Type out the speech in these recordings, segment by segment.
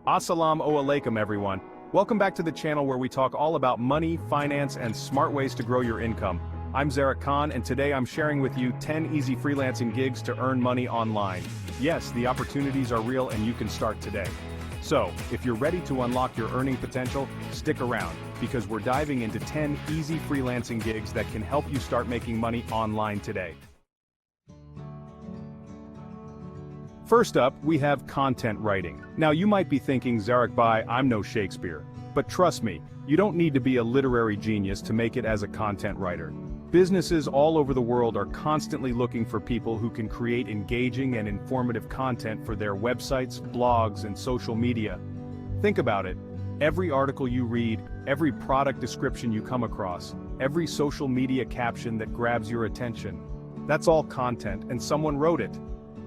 Assalamu alaikum everyone. Welcome back to the channel where we talk all about money, finance, and smart ways to grow your income. I'm Zarek Khan, and today I'm sharing with you 10 easy freelancing gigs to earn money online. Yes, the opportunities are real and you can start today. So, if you're ready to unlock your earning potential, stick around, because we're diving into 10 easy freelancing gigs that can help you start making money online today. First up, we have content writing. Now you might be thinking, Zarek Bhai, I'm no Shakespeare. But trust me, you don't need to be a literary genius to make it as a content writer. Businesses all over the world are constantly looking for people who can create engaging and informative content for their websites, blogs, and social media. Think about it. Every article you read, every product description you come across, every social media caption that grabs your attention. That's all content, and someone wrote it.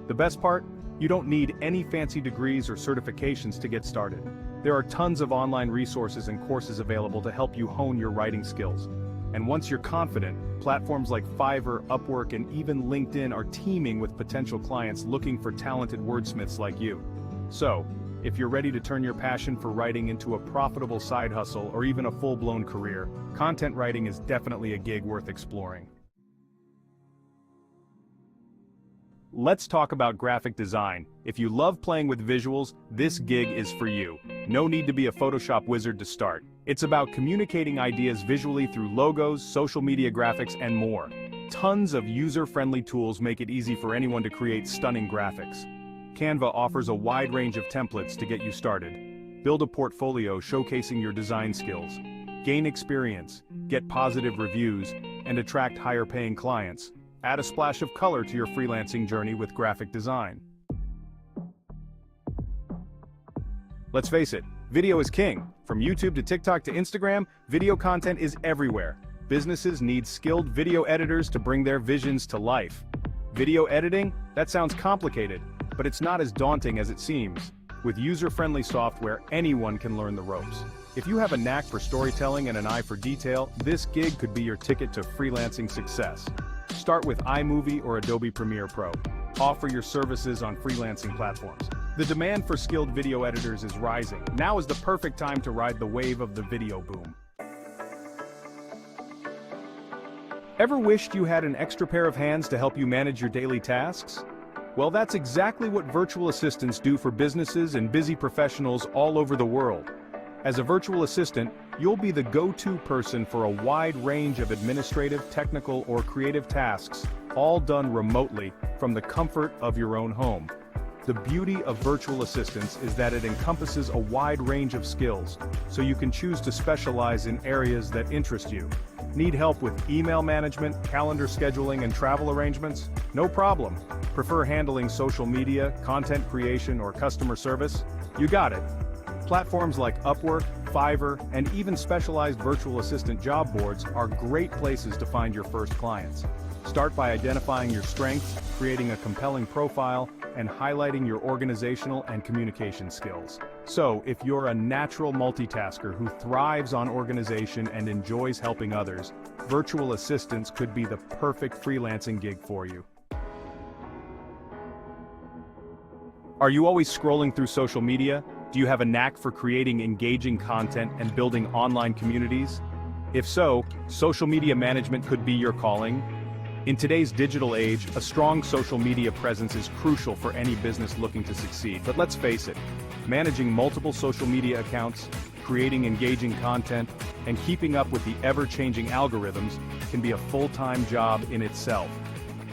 The best part? You don't need any fancy degrees or certifications to get started. There are tons of online resources and courses available to help you hone your writing skills. And once you're confident, platforms like Fiverr, Upwork, and even LinkedIn are teeming with potential clients looking for talented wordsmiths like you. So, if you're ready to turn your passion for writing into a profitable side hustle or even a full-blown career, content writing is definitely a gig worth exploring. Let's talk about graphic design. If you love playing with visuals, this gig is for you. No need to be a Photoshop wizard to start. It's about communicating ideas visually through logos, social media graphics, and more. Tons of user-friendly tools make it easy for anyone to create stunning graphics. Canva offers a wide range of templates to get you started. Build a portfolio showcasing your design skills. Gain experience, get positive reviews, and attract higher-paying clients. Add a splash of color to your freelancing journey with graphic design. Let's face it, video is king. From YouTube to TikTok to Instagram, video content is everywhere. Businesses need skilled video editors to bring their visions to life. Video editing? That sounds complicated, but it's not as daunting as it seems. With user-friendly software, anyone can learn the ropes. If you have a knack for storytelling and an eye for detail, this gig could be your ticket to freelancing success. Start with iMovie or Adobe Premiere Pro. Offer your services on freelancing platforms. The demand for skilled video editors is rising. Now is the perfect time to ride the wave of the video boom. Ever wished you had an extra pair of hands to help you manage your daily tasks? Well, that's exactly what virtual assistants do for businesses and busy professionals all over the world. As a virtual assistant, you'll be the go-to person for a wide range of administrative, technical, or creative tasks, all done remotely from the comfort of your own home. The beauty of virtual assistants is that it encompasses a wide range of skills, so you can choose to specialize in areas that interest you. Need help with email management, calendar scheduling, and travel arrangements? No problem. Prefer handling social media, content creation, or customer service? You got it. Platforms like Upwork, Fiverr, and even specialized virtual assistant job boards are great places to find your first clients. Start by identifying your strengths, creating a compelling profile, and highlighting your organizational and communication skills. So, if you're a natural multitasker who thrives on organization and enjoys helping others, virtual assistants could be the perfect freelancing gig for you. Are you always scrolling through social media? Do you have a knack for creating engaging content and building online communities? If so, social media management could be your calling. In today's digital age, a strong social media presence is crucial for any business looking to succeed. But let's face it, managing multiple social media accounts, creating engaging content, and keeping up with the ever-changing algorithms can be a full-time job in itself.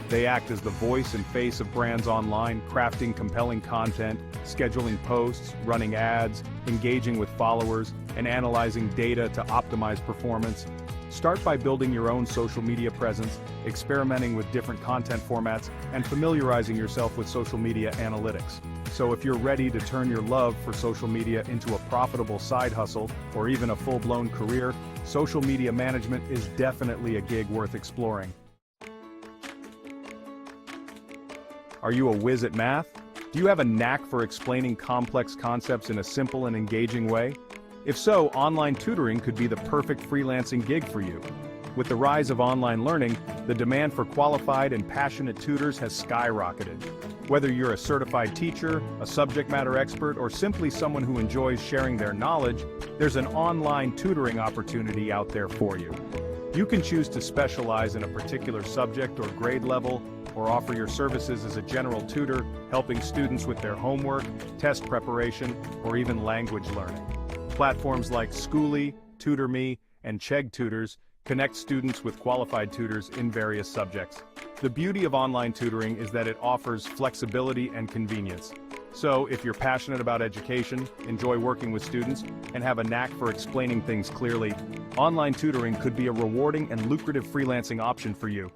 They act as the voice and face of brands online, crafting compelling content, scheduling posts, running ads, engaging with followers, and analyzing data to optimize performance. Start by building your own social media presence, experimenting with different content formats, and familiarizing yourself with social media analytics. So if you're ready to turn your love for social media into a profitable side hustle, or even a full-blown career, social media management is definitely a gig worth exploring. Are you a whiz at math? Do you have a knack for explaining complex concepts in a simple and engaging way? If so, online tutoring could be the perfect freelancing gig for you. With the rise of online learning, the demand for qualified and passionate tutors has skyrocketed. Whether you're a certified teacher, a subject matter expert, or simply someone who enjoys sharing their knowledge, there's an online tutoring opportunity out there for you. You can choose to specialize in a particular subject or grade level, or offer your services as a general tutor, helping students with their homework, test preparation, or even language learning. Platforms like Schooly, TutorMe, and Chegg Tutors connect students with qualified tutors in various subjects. The beauty of online tutoring is that it offers flexibility and convenience. So, if you're passionate about education, enjoy working with students, and have a knack for explaining things clearly, online tutoring could be a rewarding and lucrative freelancing option for you.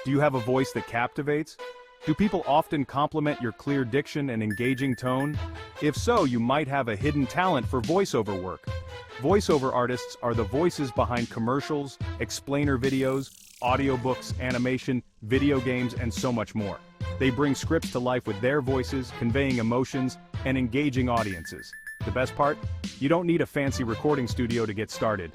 Do you have a voice that captivates? Do people often compliment your clear diction and engaging tone? If so, you might have a hidden talent for voiceover work. Voiceover artists are the voices behind commercials, explainer videos, audiobooks, animation, video games, and so much more. They bring scripts to life with their voices, conveying emotions, and engaging audiences. The best part? You don't need a fancy recording studio to get started.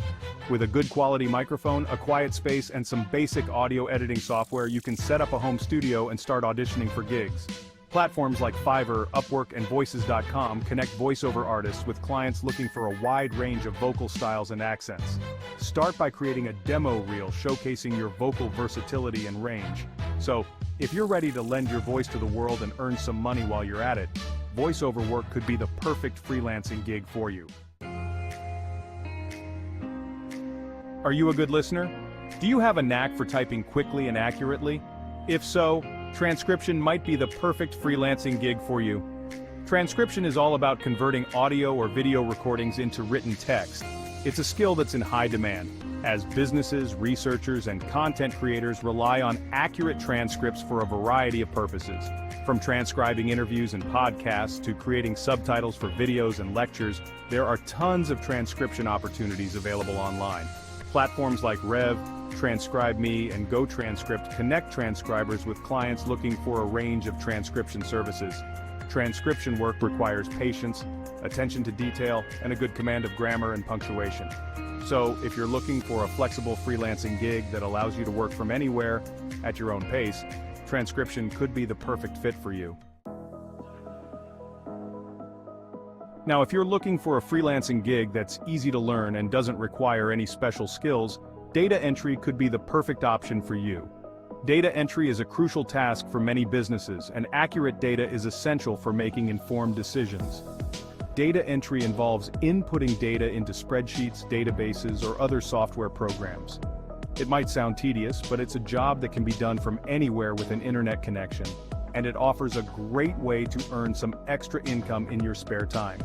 With a good quality microphone, a quiet space, and some basic audio editing software, you can set up a home studio and start auditioning for gigs. Platforms like Fiverr, Upwork, and Voices.com connect voiceover artists with clients looking for a wide range of vocal styles and accents. Start by creating a demo reel showcasing your vocal versatility and range. So, if you're ready to lend your voice to the world and earn some money while you're at it, voiceover work could be the perfect freelancing gig for you. Are you a good listener? Do you have a knack for typing quickly and accurately? If so, transcription might be the perfect freelancing gig for you. Transcription is all about converting audio or video recordings into written text. It's a skill that's in high demand, as businesses, researchers, and content creators rely on accurate transcripts for a variety of purposes. From transcribing interviews and podcasts to creating subtitles for videos and lectures, there are tons of transcription opportunities available online. Platforms like Rev, TranscribeMe, and GoTranscript connect transcribers with clients looking for a range of transcription services. Transcription work requires patience, attention to detail, and a good command of grammar and punctuation. So, if you're looking for a flexible freelancing gig that allows you to work from anywhere, at your own pace, transcription could be the perfect fit for you. Now, if you're looking for a freelancing gig that's easy to learn and doesn't require any special skills, data entry could be the perfect option for you. Data entry is a crucial task for many businesses, and accurate data is essential for making informed decisions. Data entry involves inputting data into spreadsheets, databases, or other software programs. It might sound tedious, but it's a job that can be done from anywhere with an internet connection, and it offers a great way to earn some extra income in your spare time.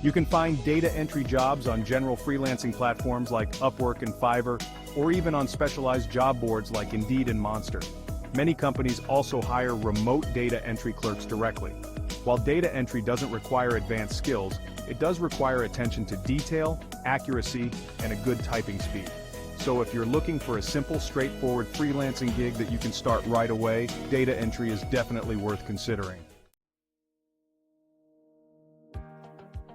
You can find data entry jobs on general freelancing platforms like Upwork and Fiverr, or even on specialized job boards like Indeed and Monster. Many companies also hire remote data entry clerks directly. While data entry doesn't require advanced skills, it does require attention to detail, accuracy, and a good typing speed. So if you're looking for a simple, straightforward freelancing gig that you can start right away, data entry is definitely worth considering.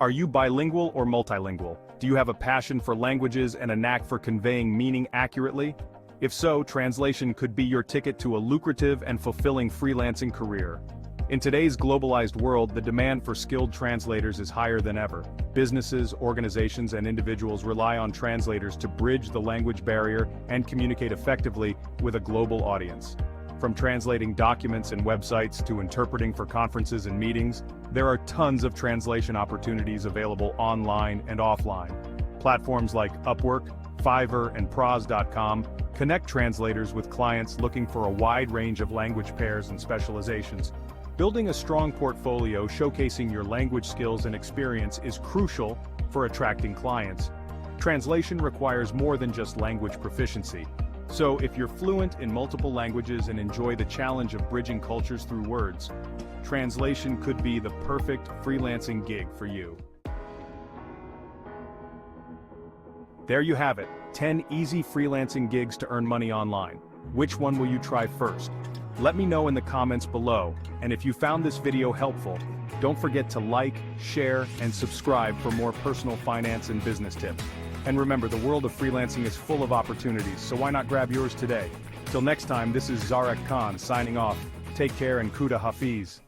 Are you bilingual or multilingual? Do you have a passion for languages and a knack for conveying meaning accurately? If so, translation could be your ticket to a lucrative and fulfilling freelancing career. In today's globalized world, the demand for skilled translators is higher than ever. Businesses, organizations, and individuals rely on translators to bridge the language barrier and communicate effectively with a global audience. From translating documents and websites to interpreting for conferences and meetings, there are tons of translation opportunities available online and offline. Platforms like Upwork, Fiverr, and Pros.com connect translators with clients looking for a wide range of language pairs and specializations. Building a strong portfolio showcasing your language skills and experience is crucial for attracting clients. Translation requires more than just language proficiency. So if you're fluent in multiple languages and enjoy the challenge of bridging cultures through words, translation could be the perfect freelancing gig for you. There you have it, 10 easy freelancing gigs to earn money online. Which one will you try first? Let me know in the comments below, and if you found this video helpful, don't forget to like, share, and subscribe for more personal finance and business tips. And remember, the world of freelancing is full of opportunities, so why not grab yours today? Till next time, this is Zarek Khan signing off. Take care and Kuda Hafiz.